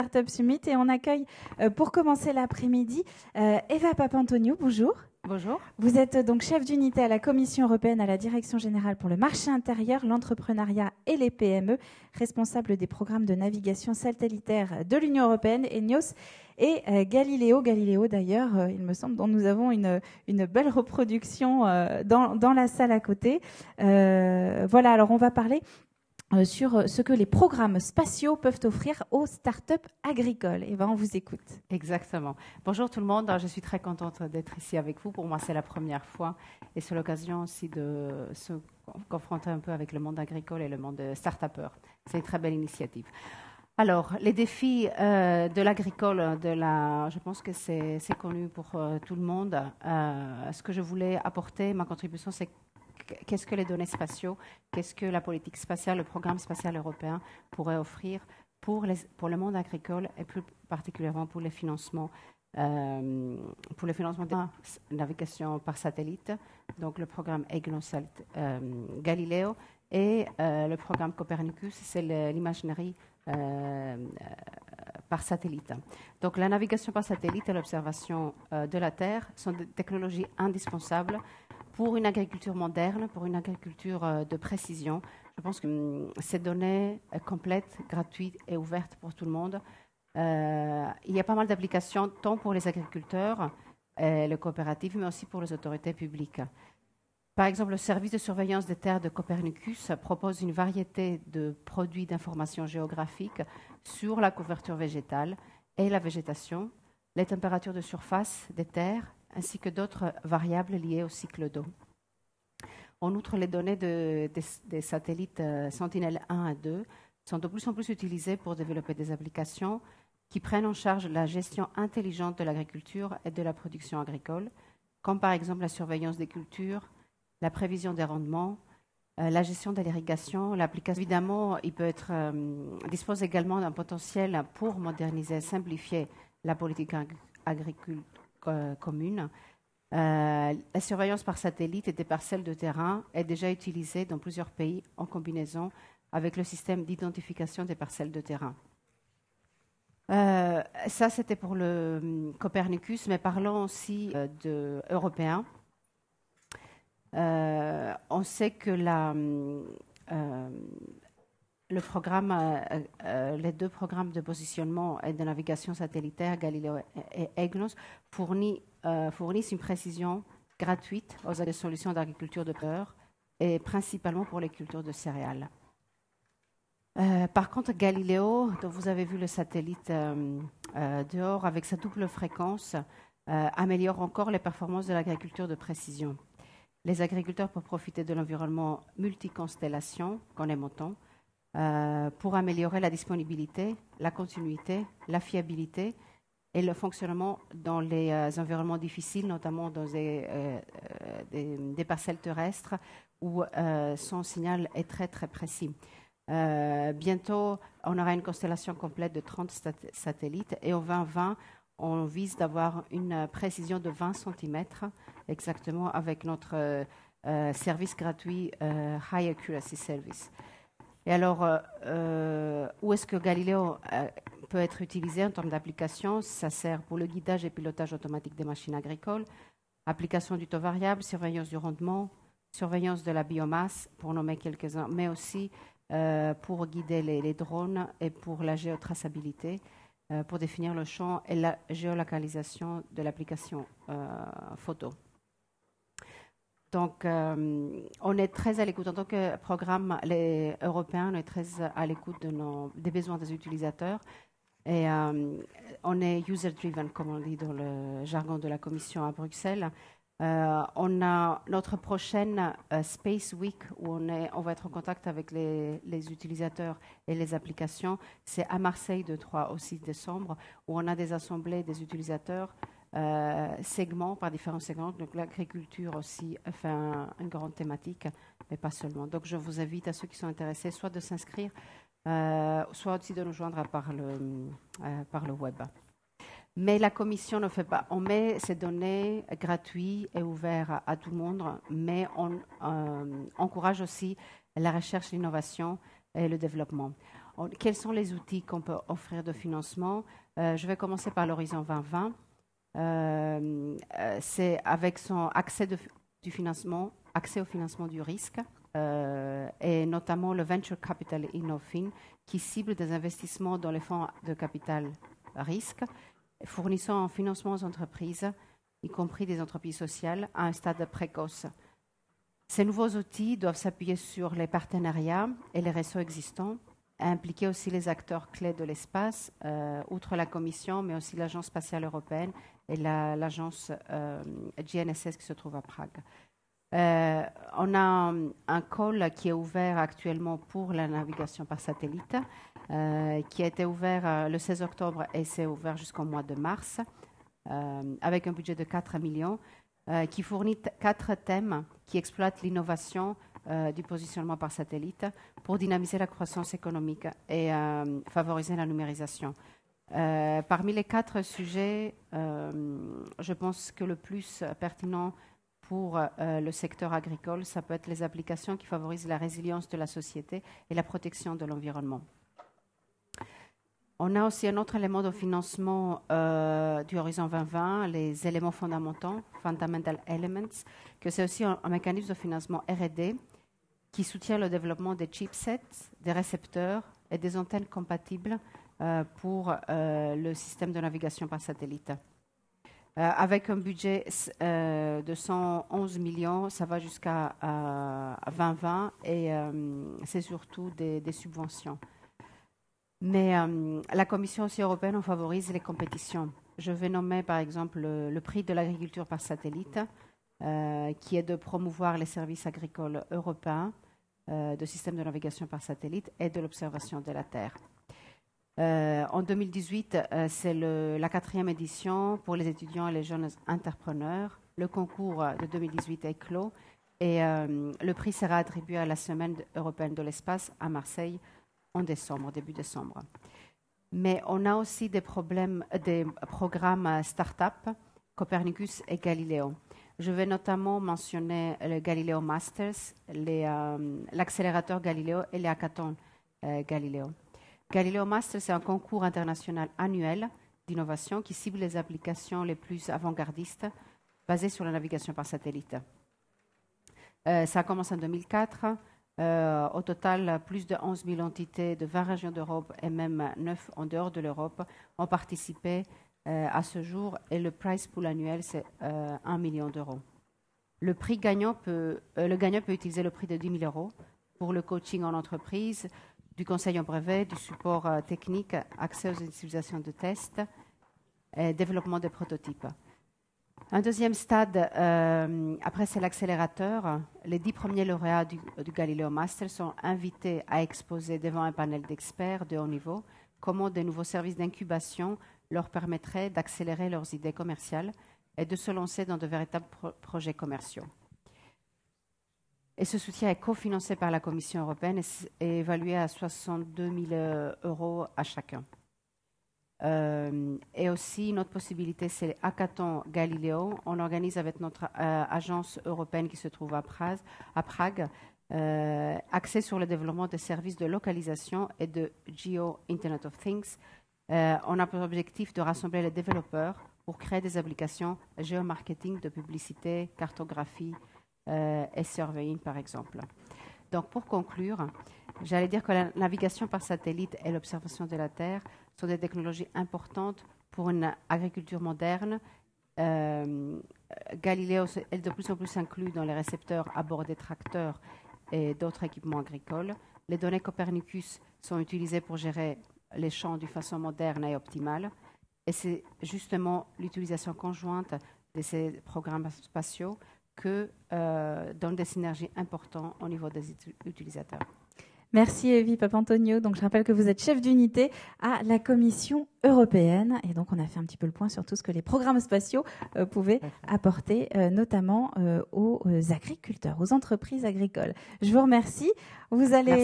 Startup Summit et on accueille pour commencer l'après-midi Eva Papantonio. Bonjour. Bonjour. Vous êtes donc chef d'unité à la Commission européenne à la Direction générale pour le marché intérieur, l'entrepreneuriat et les PME, responsable des programmes de navigation satellitaire de l'Union européenne, ENIOS, et Galileo. Galileo, d'ailleurs, il me semble, dont nous avons une belle reproduction dans la salle à côté. Voilà, alors on va parler sur ce que les programmes spatiaux peuvent offrir aux startups agricoles. Et on vous écoute. Exactement. Bonjour tout le monde. Je suis très contente d'être ici avec vous. Pour moi, c'est la première fois et c'est l'occasion aussi de se confronter un peu avec le monde agricole et le monde start-upper. C'est une très belle initiative. Alors, les défis de l'agricole, je pense que c'est connu pour tout le monde. Ce que je voulais apporter, ma contribution, c'est qu'est-ce que les données spatiaux, qu'est-ce que la politique spatiale, le programme spatial européen pourrait offrir pour le monde agricole et plus particulièrement pour les financements de navigation par satellite, donc le programme EGNOS Galileo et le programme Copernicus, c'est l'imagerie par satellite. Donc la navigation par satellite et l'observation de la Terre sont des technologies indispensables pour une agriculture moderne, pour une agriculture de précision. Je pense que ces données complètes, gratuites et ouvertes pour tout le monde, il y a pas mal d'applications tant pour les agriculteurs, les coopératives, mais aussi pour les autorités publiques. Par exemple, le service de surveillance des terres de Copernicus propose une variété de produits d'information géographique sur la couverture végétale et la végétation, les températures de surface des terres, ainsi que d'autres variables liées au cycle d'eau. En outre, les données des satellites Sentinel-1 et 2 sont de plus en plus utilisées pour développer des applications qui prennent en charge la gestion intelligente de l'agriculture et de la production agricole, comme par exemple la surveillance des cultures, la prévision des rendements, la gestion de l'irrigation, l'application. Évidemment, il dispose également d'un potentiel pour moderniser et simplifier la politique agricole commune. La surveillance par satellite et des parcelles de terrain est déjà utilisée dans plusieurs pays en combinaison avec le système d'identification des parcelles de terrain. Ça, c'était pour le Copernicus, mais parlons aussi européen. On sait que les deux programmes de positionnement et de navigation satellitaire, Galileo et EGNOS, fournissent une précision gratuite aux solutions d'agriculture de peur et principalement pour les cultures de céréales. Par contre, Galileo, dont vous avez vu le satellite dehors avec sa double fréquence, améliore encore les performances de l'agriculture de précision. Les agriculteurs peuvent profiter de l'environnement multiconstellation qu'on aime autant, pour améliorer la disponibilité, la continuité, la fiabilité et le fonctionnement dans les environnements difficiles, notamment dans des parcelles terrestres où son signal est très très précis. Bientôt, on aura une constellation complète de 30 satellites et en 2020, on vise d'avoir une précision de 20 cm exactement avec notre service gratuit High Accuracy Service. Et alors, où est-ce que Galileo peut être utilisé en termes d'application? Ça sert pour le guidage et pilotage automatique des machines agricoles, application du taux variable, surveillance du rendement, surveillance de la biomasse, pour nommer quelques-uns, mais aussi pour guider les drones et pour la géotraçabilité, pour définir le champ et la géolocalisation de l'application photo. Donc, on est très à l'écoute. En tant que programme, les Européens, on est très à l'écoute des besoins des utilisateurs. Et on est user-driven, comme on dit dans le jargon de la Commission à Bruxelles. On a notre prochaine Space Week où on va être en contact avec les utilisateurs et les applications. C'est à Marseille de 3 au 6 décembre où on a des assemblées des utilisateurs segments, par différents segments. Donc l'agriculture aussi fait une grande thématique, mais pas seulement. Donc je vous invite à ceux qui sont intéressés soit de s'inscrire, soit aussi de nous joindre par le web. Mais la Commission ne fait pas. On met ces données gratuites et ouvertes à tout le monde, mais on encourage aussi la recherche, l'innovation et le développement. quels sont les outils qu'on peut offrir de financement? Je vais commencer par l'Horizon 2020. C'est avec son accès au financement du risque, et notamment le Venture Capital Innofin, qui cible des investissements dans les fonds de capital risque, fournissant un financement aux entreprises, y compris des entreprises sociales, à un stade précoce. Ces nouveaux outils doivent s'appuyer sur les partenariats et les réseaux existants, impliquer aussi les acteurs clés de l'espace, outre la Commission, mais aussi l'Agence spatiale européenne et l'agence GNSS qui se trouve à Prague. On a un call qui est ouvert actuellement pour la navigation par satellite, qui a été ouvert le 16 octobre et c'est ouvert jusqu'au mois de mars, avec un budget de 4 millions, qui fournit 4 thèmes qui exploitent l'innovation du positionnement par satellite pour dynamiser la croissance économique et favoriser la numérisation. Parmi les 4 sujets, je pense que le plus pertinent pour le secteur agricole, ça peut être les applications qui favorisent la résilience de la société et la protection de l'environnement. On a aussi un autre élément de financement du Horizon 2020, les éléments fondamentaux, Fundamental Elements, que c'est aussi un mécanisme de financement R&D qui soutient le développement des chipsets, des récepteurs et des antennes compatibles pour le système de navigation par satellite. Avec un budget de 111 millions, ça va jusqu'à 2020 et c'est surtout des subventions. Mais la Commission aussi européenne on favorise les compétitions. Je vais nommer par exemple le prix de l'agriculture par satellite, qui est de promouvoir les services agricoles européens, de systèmes de navigation par satellite et de l'observation de la Terre. En 2018, c'est la 4e édition pour les étudiants et les jeunes entrepreneurs. Le concours de 2018 est clos et le prix sera attribué à la Semaine européenne de l'espace à Marseille en décembre, début décembre. Mais on a aussi des programmes start-up, Copernicus et Galileo. Je vais notamment mentionner le Galileo Masters, l'accélérateur Galileo et les hackathons Galileo. Galileo Masters, c'est un concours international annuel d'innovation qui cible les applications les plus avant-gardistes basées sur la navigation par satellite. Ça a commencé en 2004. Au total, plus de 11 000 entités de 20 régions d'Europe et même 9 en dehors de l'Europe ont participé à ce jour et le prize pool annuel, c'est 1 million d'euros. Le gagnant peut utiliser le prix de 10 000 euros pour le coaching en entreprise, du conseil en brevet, du support technique, accès aux utilisations de tests et développement des prototypes. Un deuxième stade, après c'est l'accélérateur. Les 10 premiers lauréats du Galileo Master sont invités à exposer devant un panel d'experts de haut niveau comment de nouveaux services d'incubation leur permettraient d'accélérer leurs idées commerciales et de se lancer dans de véritables projets commerciaux. Et ce soutien est cofinancé par la Commission européenne et évalué à 62 000 euros à chacun. Et aussi, une autre possibilité, c'est les hackathons Galileo. On organise avec notre agence européenne qui se trouve à Prague, axé sur le développement des services de localisation et de Geo Internet of Things. On a pour objectif de rassembler les développeurs pour créer des applications géomarketing, de publicité, cartographie et surveying, par exemple. Donc, pour conclure, j'allais dire que la navigation par satellite et l'observation de la Terre sont des technologies importantes pour une agriculture moderne. Galileo est de plus en plus inclus dans les récepteurs à bord des tracteurs et d'autres équipements agricoles. Les données Copernicus sont utilisées pour gérer les champs d'une façon moderne et optimale. Et c'est justement l'utilisation conjointe de ces programmes spatiaux que donne des synergies importantes au niveau des utilisateurs. Merci Evie Papantonio. Donc je rappelle que vous êtes chef d'unité à la Commission européenne et donc on a fait un petit peu le point sur tout ce que les programmes spatiaux pouvaient apporter, notamment aux agriculteurs, aux entreprises agricoles. Je vous remercie. Vous allez